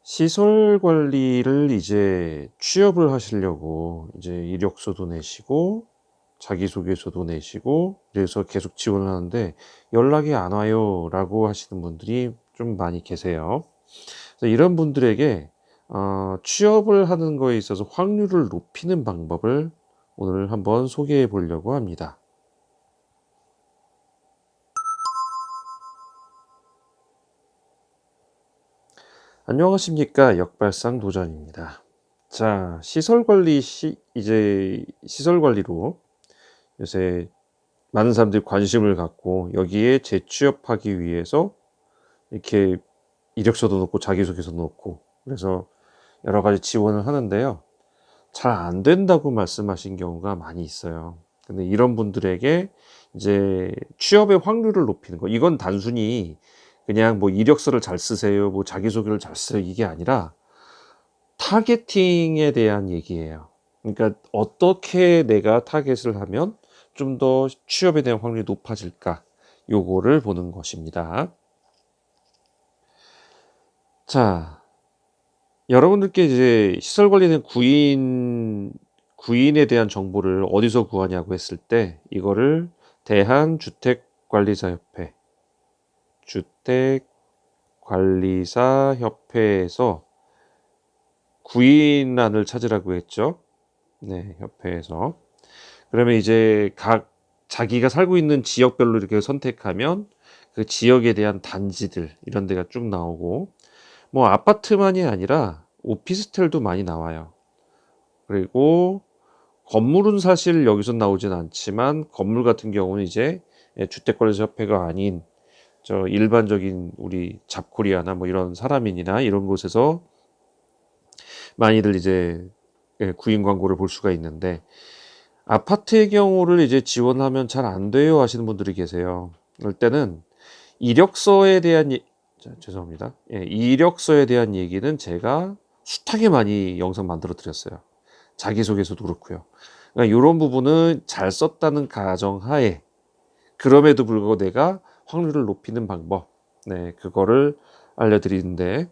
시설 관리를 이제 취업을 하시려고 이제 이력서도 내시고 자기소개서도 내시고 그래서 계속 지원을 하는데 "연락이 안 와요."라고 하시는 분들이 좀 많이 계세요. 그래서 이런 분들에게 취업을 하는 거에 있어서 확률을 높이는 방법을 오늘 한번 소개해 보려고 합니다. 안녕하십니까. 역발상 도전입니다. 자, 시설 관리로 요새 많은 사람들이 관심을 갖고 여기에 재취업하기 위해서 이렇게 이력서도 넣고 자기소개서도 넣고 그래서 여러 가지 지원을 하는데요. 잘 안 된다고 말씀하신 경우가 많이 있어요. 근데 이런 분들에게 이제 취업의 확률을 높이는 거, 이건 단순히 그냥 뭐 이력서를 잘 쓰세요, 뭐 자기소개를 잘 써요, 이게 아니라 타겟팅에 대한 얘기예요. 그러니까 어떻게 내가 타겟을 하면 좀 더 취업에 대한 확률이 높아질까? 요거를 보는 것입니다. 자, 여러분들께 이제 시설 관리는 구인에 대한 정보를 어디서 구하냐고 했을 때 이거를 대한주택관리사협회, 주택관리사협회에서 구인란을 찾으라고 했죠. 네, 협회에서. 그러면 이제 각 자기가 살고 있는 지역별로 이렇게 선택하면 그 지역에 대한 단지들 이런 데가 쭉 나오고 뭐 아파트만이 아니라 오피스텔도 많이 나와요. 그리고 건물은 사실 여기서 나오진 않지만 건물 같은 경우는 이제 주택관리사협회가 아닌 저 일반적인 우리 잡코리아나 뭐 이런 사람인이나 이런 곳에서 많이들 이제 구인 광고를 볼 수가 있는데 아파트의 경우를 이제 지원하면 잘 안 돼요 하시는 분들이 계세요. 그럴 때는 이력서에 대한 죄송합니다. 예, 이력서에 대한 얘기는 제가 숱하게 많이 영상 만들어 드렸어요. 자기소개서도 그렇고요. 그러니까 요런 부분은 잘 썼다는 가정하에 그럼에도 불구하고 내가 확률을 높이는 방법, 네, 그거를 알려드리는데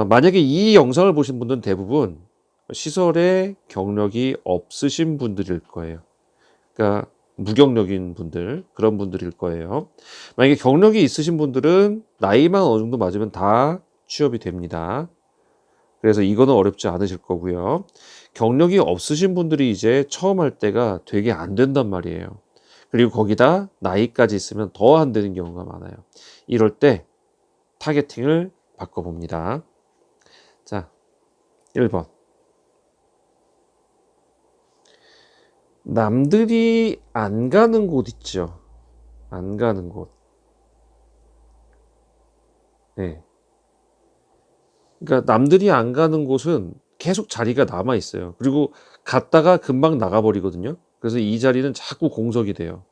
만약에 이 영상을 보신 분들은 대부분 시설에 경력이 없으신 분들일 거예요. 그러니까 무경력인 분들, 그런 분들일 거예요. 만약에 경력이 있으신 분들은 나이만 어느 정도 맞으면 다 취업이 됩니다. 그래서 이거는 어렵지 않으실 거고요. 경력이 없으신 분들이 이제 처음 할 때가 되게 안 된단 말이에요. 그리고 거기다 나이까지 있으면 더 안 되는 경우가 많아요. 이럴 때 타겟팅을 바꿔봅니다. 자, 1번. 남들이 안 가는 곳 있죠. 안 가는 곳. 네. 그러니까 남들이 안 가는 곳은 계속 자리가 남아 있어요. 그리고 갔다가 금방 나가버리거든요. 그래서 이 자리는 자꾸 공석이 돼요.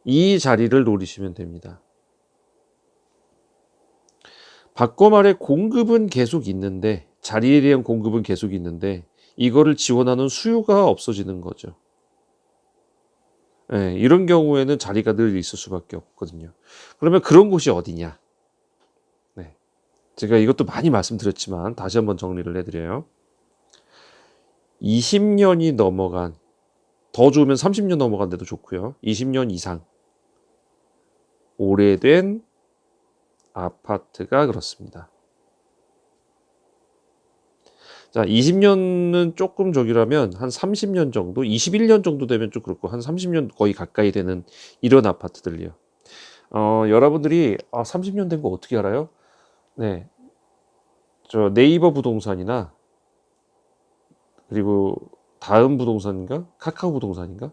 이 자리를 노리시면 됩니다. 바꿔 말해 공급은 계속 있는데 자리에 대한 공급은 계속 있는데 이거를 지원하는 수요가 없어지는 거죠. 네, 이런 경우에는 자리가 늘 있을 수밖에 없거든요. 그러면 그런 곳이 어디냐? 네, 제가 이것도 많이 말씀드렸지만 다시 한번 정리를 해드려요. 20년이 넘어간, 더 좋으면 30년 넘어간 데도 좋고요. 20년 이상 오래된 아파트가 그렇습니다. 자, 20년은 조금 저기라면 한 30년 정도, 21년 정도 되면 좀 그렇고 한 30년 거의 가까이 되는 이런 아파트들이요. 여러분들이 30년 된 거 어떻게 알아요? 네, 저 네이버 부동산이나 그리고 다음 부동산인가? 카카오 부동산인가?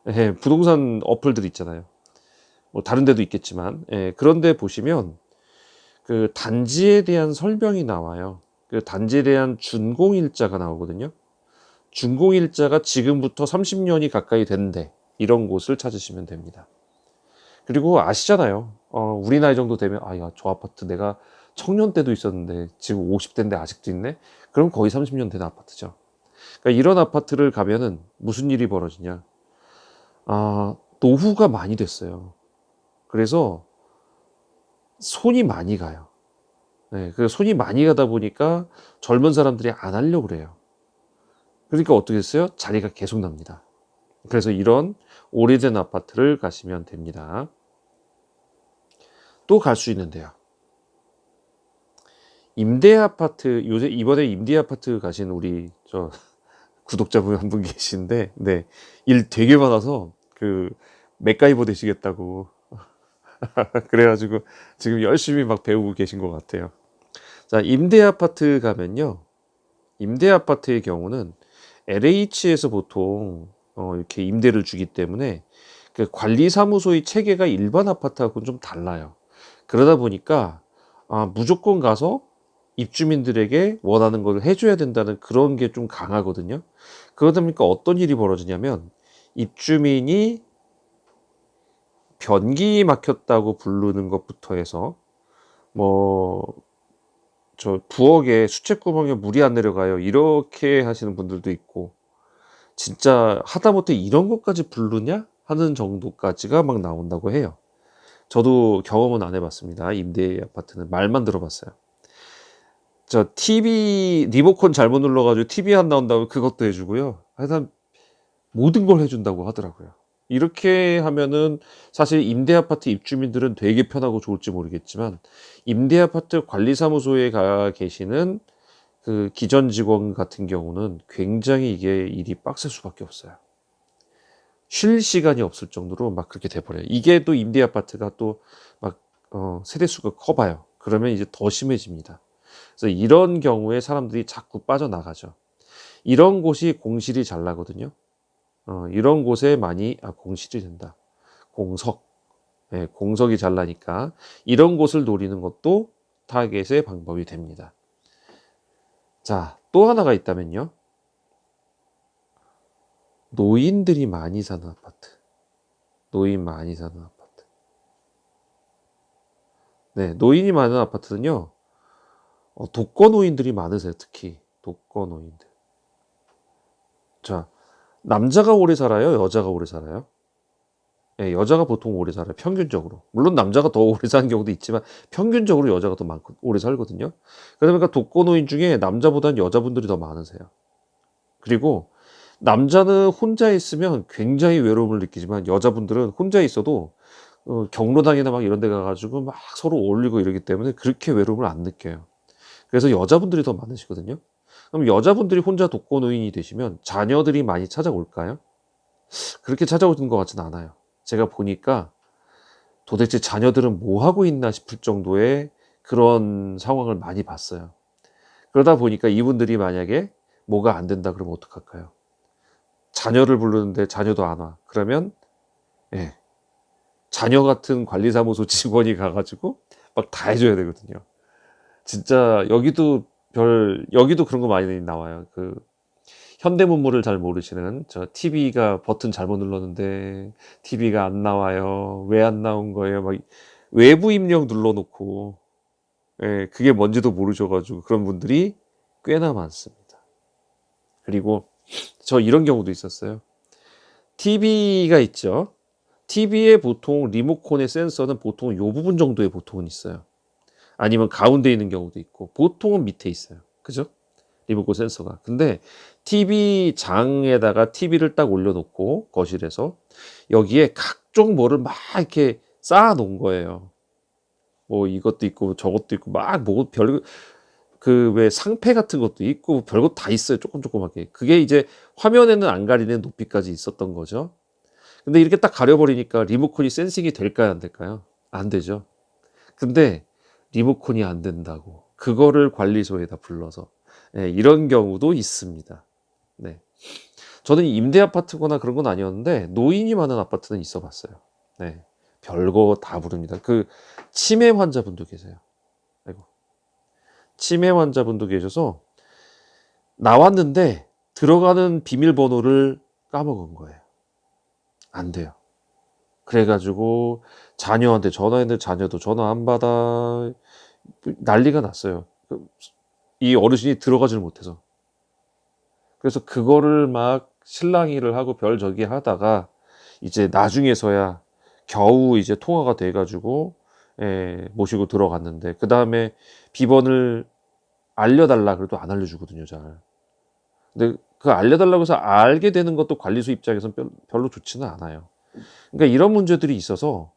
예, 부동산 어플들 있잖아요. 뭐 다른 데도 있겠지만, 예, 그런 데 보시면 그 단지에 대한 설명이 나와요. 그 단지에 대한 준공일자가 나오거든요. 준공일자가 지금부터 30년이 가까이 된대. 이런 곳을 찾으시면 됩니다. 그리고 아시잖아요. 우리 나이 정도 되면, 야, 저 아파트 내가 청년 때도 있었는데 지금 50대인데 아직도 있네? 그럼 거의 30년 된 아파트죠. 그러니까 이런 아파트를 가면은 무슨 일이 벌어지냐. 노후가 많이 됐어요. 그래서 손이 많이 가요. 네, 그 손이 많이 가다 보니까 젊은 사람들이 안 하려고 그래요. 그러니까 어떻게 했어요? 자리가 계속 납니다. 그래서 이런 오래된 아파트를 가시면 됩니다. 또 갈 수 있는데요. 임대 아파트, 요새 이번에 임대 아파트 가신 우리 저 구독자분 한 분 계신데, 네, 일 되게 많아서 그 맥가이버 되시겠다고 그래가지고 지금 열심히 막 배우고 계신 것 같아요. 자, 임대 아파트 가면요, 임대 아파트의 경우는 LH에서 보통 이렇게 임대를 주기 때문에 그 관리사무소의 체계가 일반 아파트하고는 좀 달라요. 그러다 보니까 무조건 가서 입주민들에게 원하는 걸 해줘야 된다는 그런 게 좀 강하거든요. 그러다 보니까 어떤 일이 벌어지냐면 입주민이 변기 막혔다고 부르는 것부터 해서 뭐 저 부엌에 수채구멍에 물이 안 내려가요, 이렇게 하시는 분들도 있고, 진짜 하다못해 이런 것까지 부르냐 하는 정도까지가 막 나온다고 해요. 저도 경험은 안 해봤습니다. 임대 아파트는 말만 들어봤어요. 저 TV 리모컨 잘못 눌러가지고 TV 안 나온다고 그것도 해주고요. 하여튼 모든 걸 해준다고 하더라고요. 이렇게 하면은 사실 임대 아파트 입주민들은 되게 편하고 좋을지 모르겠지만, 임대 아파트 관리사무소에 가 계시는 그 기존 직원 같은 경우는 굉장히 이게 일이 빡셀 수밖에 없어요. 쉴 시간이 없을 정도로 막 그렇게 돼버려요. 이게 또 임대 아파트가 또 막 세대수가 커봐요. 그러면 이제 더 심해집니다. 그래서 이런 경우에 사람들이 자꾸 빠져나가죠. 이런 곳이 공실이 잘 나거든요. 이런 곳에 많이 공실이 된다. 공석. 네, 공석이 잘 나니까 이런 곳을 노리는 것도 타겟의 방법이 됩니다. 자, 또 하나가 있다면요. 노인들이 많이 사는 아파트. 노인 많이 사는 아파트. 네, 노인이 많은 아파트는요, 독거노인들이 많으세요, 특히. 독거노인들. 자, 남자가 오래 살아요? 여자가 오래 살아요? 네, 여자가 보통 오래 살아요, 평균적으로. 물론 남자가 더 오래 사는 경우도 있지만, 평균적으로 여자가 더 많고, 오래 살거든요. 그러다 보니까 독거노인 중에 남자보다는 여자분들이 더 많으세요. 그리고 남자는 혼자 있으면 굉장히 외로움을 느끼지만, 여자분들은 혼자 있어도 경로당이나 막 이런 데 가가지고 막 서로 어울리고 이러기 때문에 그렇게 외로움을 안 느껴요. 그래서 여자분들이 더 많으시거든요. 그럼 여자분들이 혼자 독거노인이 되시면 자녀들이 많이 찾아올까요? 그렇게 찾아오는 것 같진 않아요. 제가 보니까 도대체 자녀들은 뭐 하고 있나 싶을 정도의 그런 상황을 많이 봤어요. 그러다 보니까 이분들이 만약에 뭐가 안 된다 그러면 어떡할까요? 자녀를 부르는데 자녀도 안 와. 그러면 예, 자녀 같은 관리사무소 직원이 가가지고 막 다 해줘야 되거든요. 진짜 여기도 그런 거 많이 나와요. 그 현대문물을 잘 모르시는, 저 TV가 버튼 잘못 눌렀는데 TV가 안 나와요. 왜 안 나온 거예요? 막 외부 입력 눌러놓고, 예, 그게 뭔지도 모르셔가지고 그런 분들이 꽤나 많습니다. 그리고 저 이런 경우도 있었어요. TV가 있죠. TV에 보통 리모컨의 센서는 보통 요 부분 정도에 보통은 있어요. 아니면 가운데 있는 경우도 있고, 보통은 밑에 있어요. 그죠? 리모컨 센서가. 근데 TV 장에다가 TV를 딱 올려놓고 거실에서 여기에 각종 뭐를 막 이렇게 쌓아 놓은 거예요. 뭐 이것도 있고 저것도 있고 막 뭐 별 그 왜 상패 같은 것도 있고 별것 다 있어요. 조그맣게. 그게 이제 화면에는 안 가리는 높이까지 있었던 거죠. 근데 이렇게 딱 가려버리니까 리모컨이 센싱이 될까요, 안 될까요? 안 되죠. 근데 리모컨이 안 된다고 그거를 관리소에다 불러서, 예, 이런 경우도 있습니다. 네. 저는 임대 아파트거나 그런 건 아니었는데 노인이 많은 아파트는 있어 봤어요. 네. 별거 다 부릅니다. 그 치매 환자분도 계세요. 아이고. 치매 환자분도 계셔서 나왔는데 들어가는 비밀번호를 까먹은 거예요. 안 돼요. 그래가지고 자녀한테 전화했는데 자녀도 전화 안 받아. 난리가 났어요. 이 어르신이 들어가지를 못해서. 그래서 그거를 막 실랑이를 하고 별저기 하다가 이제 나중에서야 겨우 이제 통화가 돼가지고 모시고 들어갔는데 그 다음에 비번을 알려달라 그래도 안 알려주거든요, 잘. 근데 그 알려달라고 해서 알게 되는 것도 관리소 입장에서는 별로 좋지는 않아요. 그러니까 이런 문제들이 있어서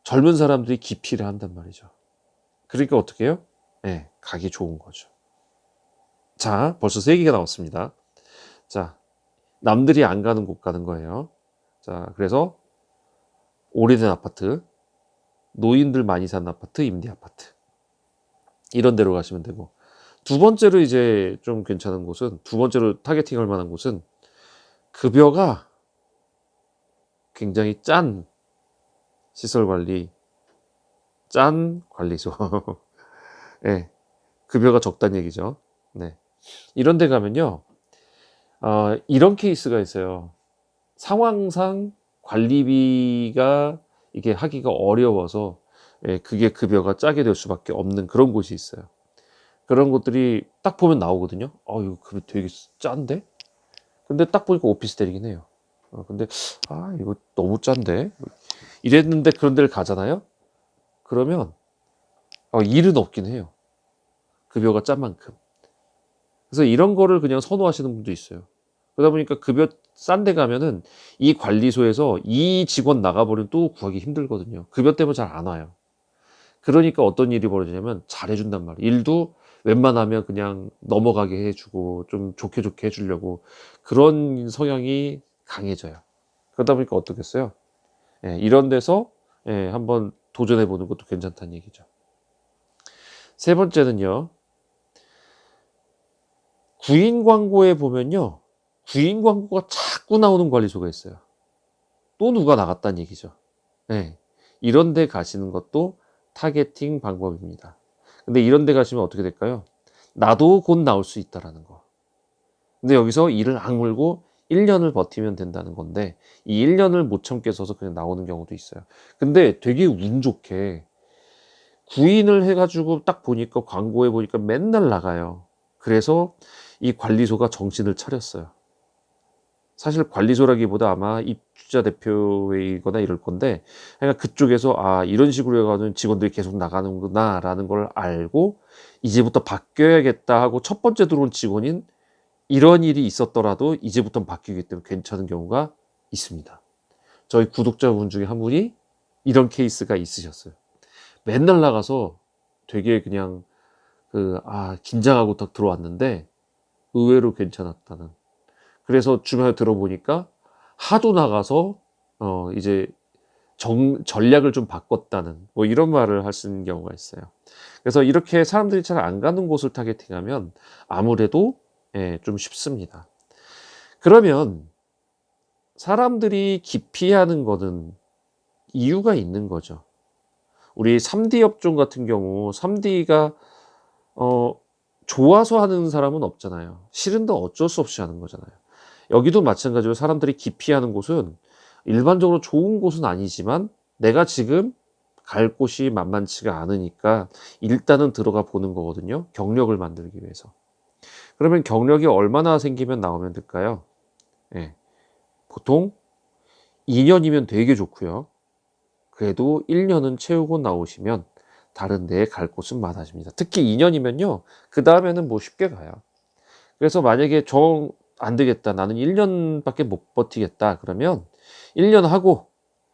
젊은 사람들이 기피를 한단 말이죠. 그러니까 어떻게 해요? 가기 좋은 거죠. 자, 벌써 3개가 나왔습니다. 자, 남들이 안 가는 곳 가는 거예요. 자, 그래서 오래된 아파트, 노인들 많이 사는 아파트, 임대 아파트. 이런 데로 가시면 되고. 두 번째로 이제 좀 괜찮은 곳은, 두 번째로 타겟팅 할 만한 곳은 급여가 굉장히 짠 시설 관리, 짠 관리소. 네, 급여가 적다는 얘기죠. 네. 이런 데 가면요, 이런 케이스가 있어요. 상황상 관리비가 이게 하기가 어려워서 그게 급여가 짜게 될 수밖에 없는 그런 곳이 있어요. 그런 곳들이 딱 보면 나오거든요. 이거 급여 되게 짠데? 근데 딱 보니까 오피스텔이긴 해요. 근데 이거 너무 짠데? 이랬는데 그런 데를 가잖아요. 그러면 일은 없긴 해요. 급여가 짠 만큼. 그래서 이런 거를 그냥 선호하시는 분도 있어요. 그러다 보니까 급여 싼 데 가면은 이 관리소에서 이 직원 나가버리면 또 구하기 힘들거든요. 급여 때문에 잘 안 와요. 그러니까 어떤 일이 벌어지냐면 잘해준단 말이에요. 일도 웬만하면 그냥 넘어가게 해주고 좀 좋게 좋게 해주려고 그런 성향이 강해져요. 그러다 보니까 어떻겠어요? 이런 데서 한번 도전해보는 것도 괜찮다는 얘기죠. 세 번째는요. 구인 광고에 보면요. 구인 광고가 자꾸 나오는 관리소가 있어요. 또 누가 나갔다는 얘기죠. 이런 데 가시는 것도 타겟팅 방법입니다. 근데 이런 데 가시면 어떻게 될까요? 나도 곧 나올 수 있다라는 거. 근데 여기서 이를 악물고 1년을 버티면 된다는 건데 이 1년을 못 참겠어서 그냥 나오는 경우도 있어요. 근데 되게 운 좋게 구인을 해가지고 딱 보니까 광고에 보니까 맨날 나가요. 그래서 이 관리소가 정신을 차렸어요. 사실 관리소라기보다 아마 입주자 대표회의거나 이럴 건데, 그러니까 그쪽에서 이런 식으로 해가지고 직원들이 계속 나가는구나라는 걸 알고 이제부터 바뀌어야겠다 하고 첫 번째 들어온 직원인 이런 일이 있었더라도 이제부터 바뀌기 때문에 괜찮은 경우가 있습니다. 저희 구독자분 중에 한 분이 이런 케이스가 있으셨어요. 맨날 나가서 되게 그냥 긴장하고 딱 들어왔는데 의외로 괜찮았다는. 그래서 주변에 들어보니까 하도 나가서 이제 전략을 좀 바꿨다는 뭐 이런 말을 하시는 경우가 있어요. 그래서 이렇게 사람들이 잘 안 가는 곳을 타겟팅하면 아무래도 좀 쉽습니다. 그러면 사람들이 기피하는 거는 이유가 있는 거죠. 우리 3D 업종 같은 경우 3D가 좋아서 하는 사람은 없잖아요. 싫은데 어쩔 수 없이 하는 거잖아요. 여기도 마찬가지로 사람들이 기피하는 곳은 일반적으로 좋은 곳은 아니지만 내가 지금 갈 곳이 만만치가 않으니까 일단은 들어가 보는 거거든요. 경력을 만들기 위해서. 그러면 경력이 얼마나 생기면 나오면 될까요? 보통 2년이면 되게 좋고요. 그래도 1년은 채우고 나오시면 다른 데에 갈 곳은 많아집니다. 특히 2년이면요. 그 다음에는 뭐 쉽게 가요. 그래서 만약에 안 되겠다. 나는 1년밖에 못 버티겠다. 그러면 1년 하고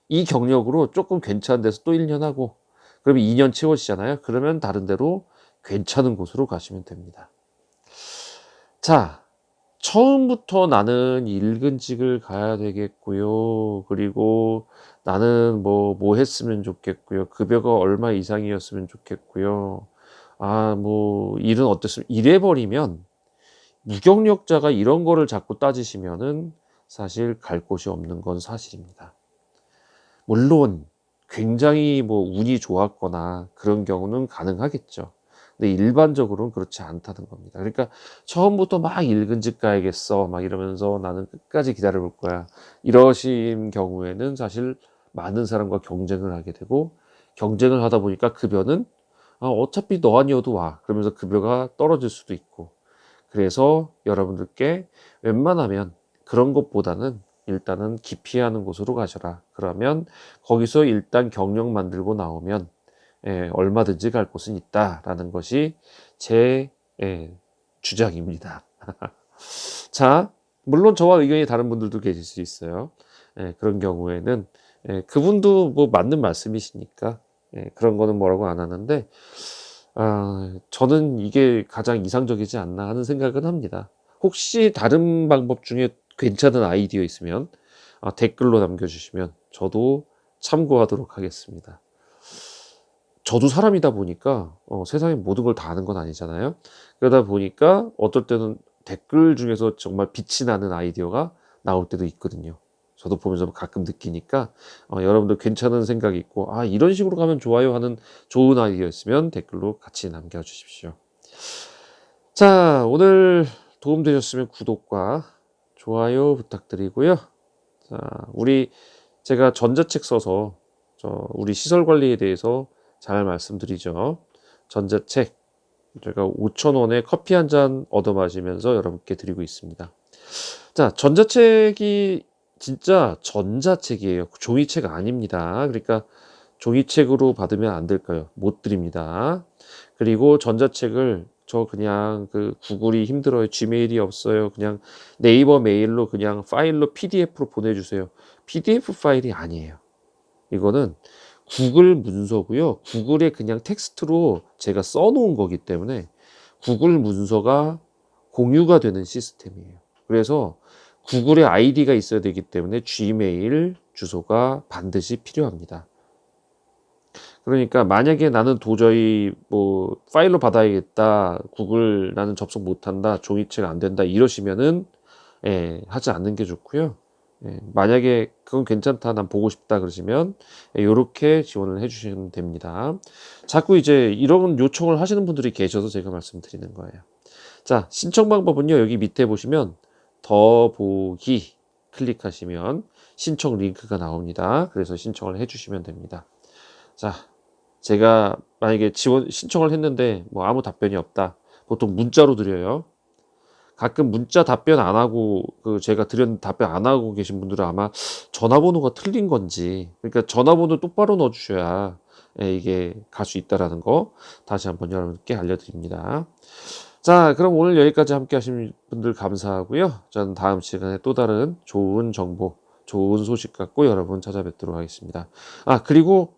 이 경력으로 조금 괜찮은 데서 또 1년 하고 그러면 2년 채워지잖아요. 그러면 다른 데로 괜찮은 곳으로 가시면 됩니다. 자, 처음부터 나는 일근직을 가야 되겠고요. 그리고 나는 뭐 했으면 좋겠고요. 급여가 얼마 이상이었으면 좋겠고요. 뭐 일은 어땠으면 이래버리면 무경력자가 이런 거를 자꾸 따지시면은 사실 갈 곳이 없는 건 사실입니다. 물론 굉장히 뭐 운이 좋았거나 그런 경우는 가능하겠죠. 근데 일반적으로는 그렇지 않다는 겁니다. 그러니까 처음부터 막 일근직 가야겠어 막 이러면서 나는 끝까지 기다려 볼 거야 이러신 경우에는 사실 많은 사람과 경쟁을 하게 되고 경쟁을 하다 보니까 급여는 어차피 너 아니어도 와 그러면서 급여가 떨어질 수도 있고 그래서 여러분들께 웬만하면 그런 것보다는 일단은 기피하는 곳으로 가셔라. 그러면 거기서 일단 경력 만들고 나오면 얼마든지 갈 곳은 있다라는 것이 제 주장입니다. 자, 물론 저와 의견이 다른 분들도 계실 수 있어요. 그런 경우에는 그분도 뭐 맞는 말씀이시니까 그런 거는 뭐라고 안 하는데 저는 이게 가장 이상적이지 않나 하는 생각은 합니다. 혹시 다른 방법 중에 괜찮은 아이디어 있으면 댓글로 남겨주시면 저도 참고하도록 하겠습니다. 저도 사람이다 보니까 세상에 모든 걸 다 아는 건 아니잖아요. 그러다 보니까 어떨 때는 댓글 중에서 정말 빛이 나는 아이디어가 나올 때도 있거든요. 저도 보면서 가끔 느끼니까 여러분들 괜찮은 생각이 있고 이런 식으로 가면 좋아요 하는 좋은 아이디어 있으면 댓글로 같이 남겨주십시오. 자, 오늘 도움되셨으면 구독과 좋아요 부탁드리고요. 자, 제가 전자책 써서 우리 시설 관리에 대해서 잘 말씀드리죠. 전자책 제가 5,000원에 커피 한 잔 얻어 마시면서 여러분께 드리고 있습니다. 자, 전자책이 진짜 전자책이에요. 종이책 아닙니다. 그러니까 종이책으로 받으면 안 될까요? 못 드립니다. 그리고 전자책을 저 그냥 그 구글이 힘들어요. 지메일이 없어요. 그냥 네이버 메일로 그냥 파일로 PDF로 보내주세요. PDF 파일이 아니에요. 이거는 구글 문서고요. 구글에 그냥 텍스트로 제가 써놓은 거기 때문에 구글 문서가 공유가 되는 시스템이에요. 그래서 구글의 아이디가 있어야 되기 때문에 지메일 주소가 반드시 필요합니다. 그러니까 만약에 나는 도저히 뭐 파일로 받아야겠다, 구글 나는 접속 못한다, 종이책 안 된다 이러시면은 하지 않는 게 좋고요. 만약에 그건 괜찮다, 난 보고 싶다 그러시면 이렇게 지원을 해주시면 됩니다. 자꾸 이제 이런 요청을 하시는 분들이 계셔서 제가 말씀드리는 거예요. 자, 신청 방법은요, 여기 밑에 보시면 더 보기 클릭하시면 신청 링크가 나옵니다. 그래서 신청을 해주시면 됩니다. 자, 제가 만약에 신청을 했는데 뭐 아무 답변이 없다. 보통 문자로 드려요. 가끔 문자 답변 안 하고 제가 드렸는데 답변 안 하고 계신 분들은 아마 전화번호가 틀린 건지, 그러니까 전화번호 똑바로 넣어주셔야 이게 갈 수 있다라는 거 다시 한번 여러분께 알려드립니다. 자, 그럼 오늘 여기까지 함께 하신 분들 감사하고요. 저는 다음 시간에 또 다른 좋은 정보, 좋은 소식 갖고 여러분 찾아뵙도록 하겠습니다. 그리고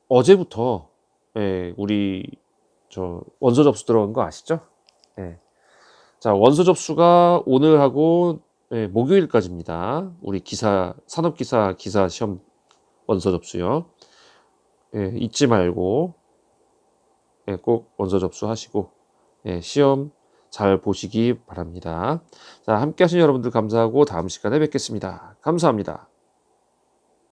어제부터 우리 원서 접수 들어간 거 아시죠? 자, 원서 접수가 오늘하고 목요일까지입니다. 우리 산업기사 기사 시험 원서 접수요. 잊지 말고 꼭 원서 접수하시고 시험 잘 보시기 바랍니다. 자, 함께 하신 여러분들 감사하고 다음 시간에 뵙겠습니다. 감사합니다.